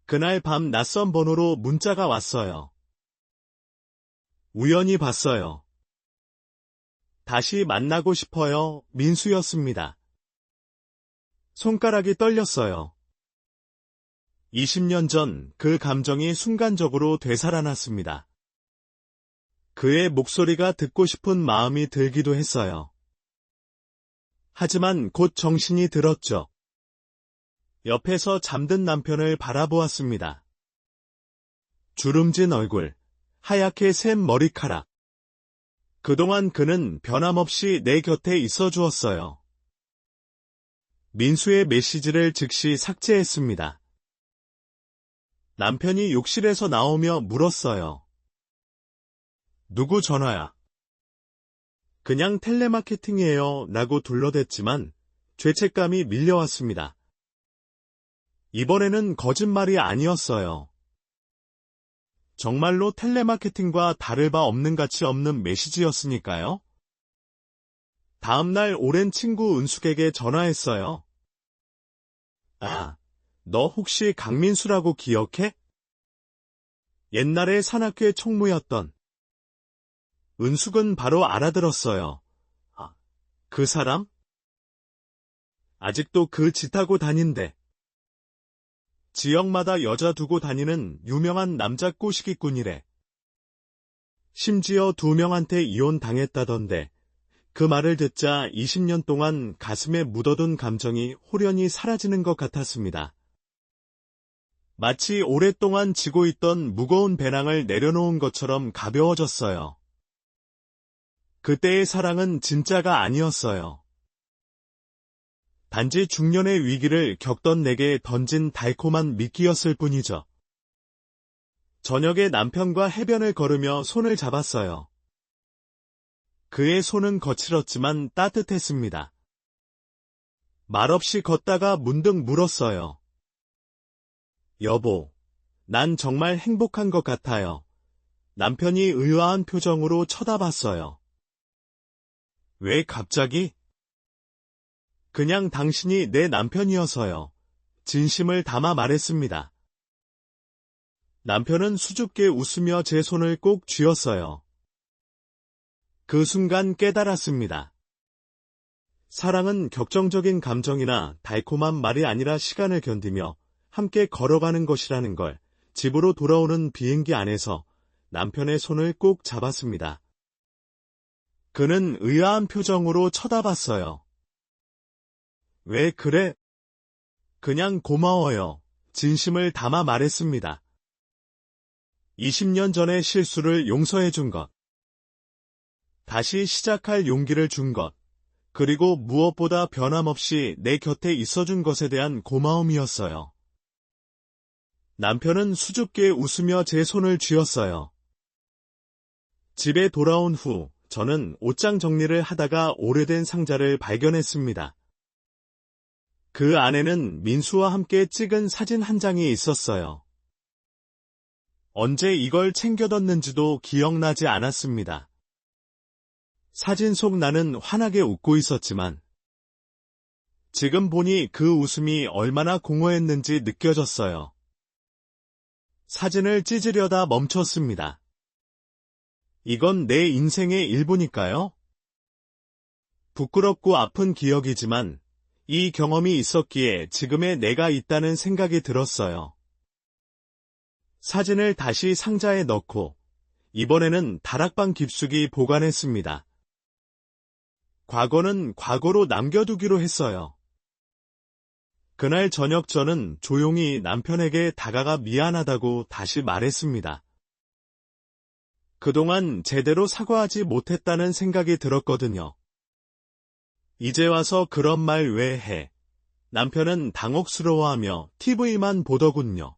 그날 밤 낯선 번호로 문자가 왔어요. 우연히 봤어요. 다시 만나고 싶어요. 민수였습니다. 손가락이 떨렸어요. 20년 전 그 감정이 순간적으로 되살아났습니다. 그의 목소리가 듣고 싶은 마음이 들기도 했어요. 하지만 곧 정신이 들었죠. 옆에서 잠든 남편을 바라보았습니다. 주름진 얼굴, 하얗게 샌 머리카락. 그동안 그는 변함없이 내 곁에 있어 주었어요. 민수의 메시지를 즉시 삭제했습니다. 남편이 욕실에서 나오며 물었어요. 누구 전화야? 그냥 텔레마케팅이에요 라고 둘러댔지만 죄책감이 밀려왔습니다. 이번에는 거짓말이 아니었어요. 정말로 텔레마케팅과 다를 바 없는 가치 없는 메시지였으니까요. 다음날 오랜 친구 은숙에게 전화했어요. 아, 너 혹시 강민수라고 기억해? 옛날에 산악회 총무였던. 은숙은 바로 알아들었어요. 아, 그 사람? 아직도 그 짓하고 다닌대. 지역마다 여자 두고 다니는 유명한 남자 꼬시기꾼이래. 심지어 2명한테 이혼당했다던데 그 말을 듣자 20년 동안 가슴에 묻어둔 감정이 호련히 사라지는 것 같았습니다. 마치 오랫동안 지고 있던 무거운 배낭을 내려놓은 것처럼 가벼워졌어요. 그때의 사랑은 진짜가 아니었어요. 단지 중년의 위기를 겪던 내게 던진 달콤한 미끼였을 뿐이죠. 저녁에 남편과 해변을 걸으며 손을 잡았어요. 그의 손은 거칠었지만 따뜻했습니다. 말없이 걷다가 문득 물었어요. 여보, 난 정말 행복한 것 같아요. 남편이 의아한 표정으로 쳐다봤어요. 왜 갑자기? 그냥 당신이 내 남편이어서요. 진심을 담아 말했습니다. 남편은 수줍게 웃으며 제 손을 꼭 쥐었어요. 그 순간 깨달았습니다. 사랑은 격정적인 감정이나 달콤한 말이 아니라 시간을 견디며 함께 걸어가는 것이라는 걸. 집으로 돌아오는 비행기 안에서 남편의 손을 꼭 잡았습니다. 그는 의아한 표정으로 쳐다봤어요. 왜 그래? 그냥 고마워요. 진심을 담아 말했습니다. 20년 전의 실수를 용서해 준 것. 다시 시작할 용기를 준 것. 그리고 무엇보다 변함없이 내 곁에 있어준 것에 대한 고마움이었어요. 남편은 수줍게 웃으며 제 손을 쥐었어요. 집에 돌아온 후 저는 옷장 정리를 하다가 오래된 상자를 발견했습니다. 그 안에는 민수와 함께 찍은 사진 한 장이 있었어요. 언제 이걸 챙겨뒀는지도 기억나지 않았습니다. 사진 속 나는 환하게 웃고 있었지만 지금 보니 그 웃음이 얼마나 공허했는지 느껴졌어요. 사진을 찢으려다 멈췄습니다. 이건 내 인생의 일부니까요? 부끄럽고 아픈 기억이지만 이 경험이 있었기에 지금의 내가 있다는 생각이 들었어요. 사진을 다시 상자에 넣고 이번에는 다락방 깊숙이 보관했습니다. 과거는 과거로 남겨두기로 했어요. 그날 저녁 저는 조용히 남편에게 다가가 미안하다고 다시 말했습니다. 그동안 제대로 사과하지 못했다는 생각이 들었거든요. 이제 와서 그런 말 왜 해? 남편은 당혹스러워하며 TV만 보더군요.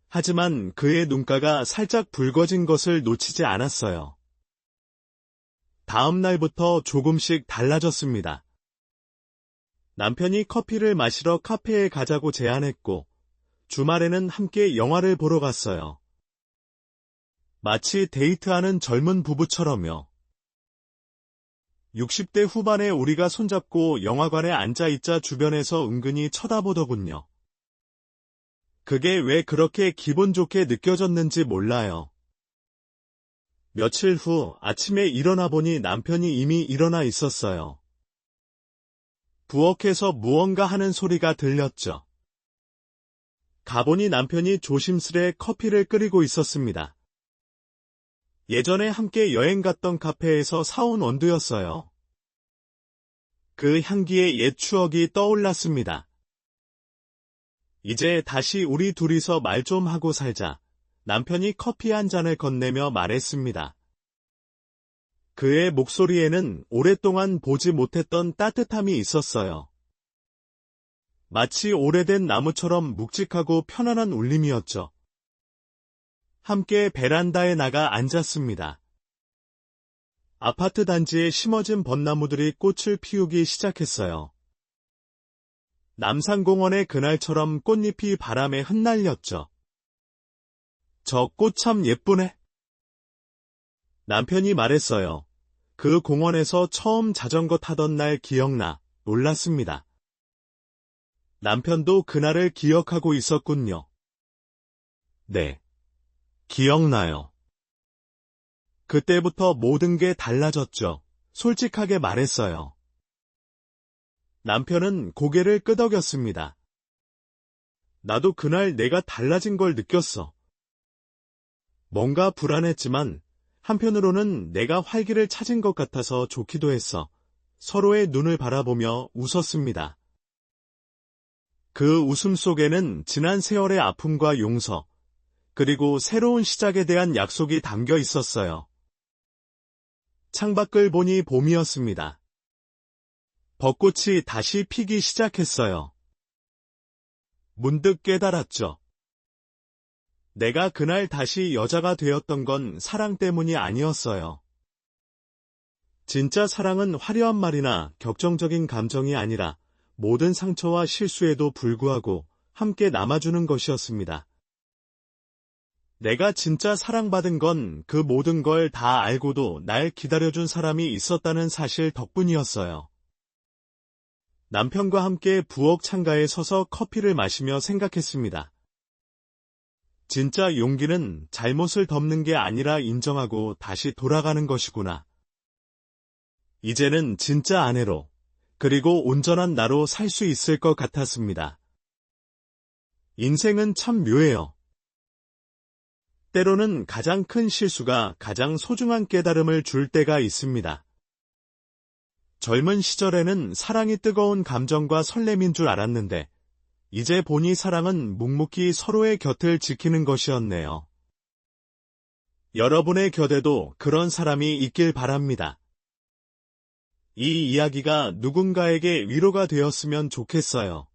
하지만 그의 눈가가 살짝 붉어진 것을 놓치지 않았어요. 다음 날부터 조금씩 달라졌습니다. 남편이 커피를 마시러 카페에 가자고 제안했고 주말에는 함께 영화를 보러 갔어요. 마치 데이트하는 젊은 부부처럼요. 60대 후반의 우리가 손잡고 영화관에 앉아있자 주변에서 은근히 쳐다보더군요. 그게 왜 그렇게 기분 좋게 느껴졌는지 몰라요. 며칠 후 아침에 일어나 보니 남편이 이미 일어나 있었어요. 부엌에서 무언가 하는 소리가 들렸죠. 가보니 남편이 조심스레 커피를 끓이고 있었습니다. 예전에 함께 여행 갔던 카페에서 사온 원두였어요. 그 향기에 옛 추억이 떠올랐습니다. 이제 다시 우리 둘이서 말 좀 하고 살자. 남편이 커피 한 잔을 건네며 말했습니다. 그의 목소리에는 오랫동안 보지 못했던 따뜻함이 있었어요. 마치 오래된 나무처럼 묵직하고 편안한 울림이었죠. 함께 베란다에 나가 앉았습니다. 아파트 단지에 심어진 벚나무들이 꽃을 피우기 시작했어요. 남산공원의 그날처럼 꽃잎이 바람에 흩날렸죠. 저 꽃 참 예쁘네. 남편이 말했어요. 그 공원에서 처음 자전거 타던 날 기억나. 놀랐습니다. 남편도 그날을 기억하고 있었군요. 네, 기억나요. 그때부터 모든 게 달라졌죠. 솔직하게 말했어요. 남편은 고개를 끄덕였습니다. 나도 그날 내가 달라진 걸 느꼈어. 뭔가 불안했지만 한편으로는 내가 활기를 찾은 것 같아서 좋기도 했어. 서로의 눈을 바라보며 웃었습니다. 그 웃음 속에는 지난 세월의 아픔과 용서, 그리고 새로운 시작에 대한 약속이 담겨 있었어요. 창밖을 보니 봄이었습니다. 벚꽃이 다시 피기 시작했어요. 문득 깨달았죠. 내가 그날 다시 여자가 되었던 건 사랑 때문이 아니었어요. 진짜 사랑은 화려한 말이나 격정적인 감정이 아니라 모든 상처와 실수에도 불구하고 함께 남아주는 것이었습니다. 내가 진짜 사랑받은 건 그 모든 걸 다 알고도 날 기다려준 사람이 있었다는 사실 덕분이었어요. 남편과 함께 부엌 창가에 서서 커피를 마시며 생각했습니다. 진짜 용기는 잘못을 덮는 게 아니라 인정하고 다시 돌아가는 것이구나. 이제는 진짜 아내로, 그리고 온전한 나로 살 수 있을 것 같았습니다. 인생은 참 묘해요. 때로는 가장 큰 실수가 가장 소중한 깨달음을 줄 때가 있습니다. 젊은 시절에는 사랑이 뜨거운 감정과 설렘인 줄 알았는데, 이제 보니 사랑은 묵묵히 서로의 곁을 지키는 것이었네요. 여러분의 곁에도 그런 사람이 있길 바랍니다. 이 이야기가 누군가에게 위로가 되었으면 좋겠어요.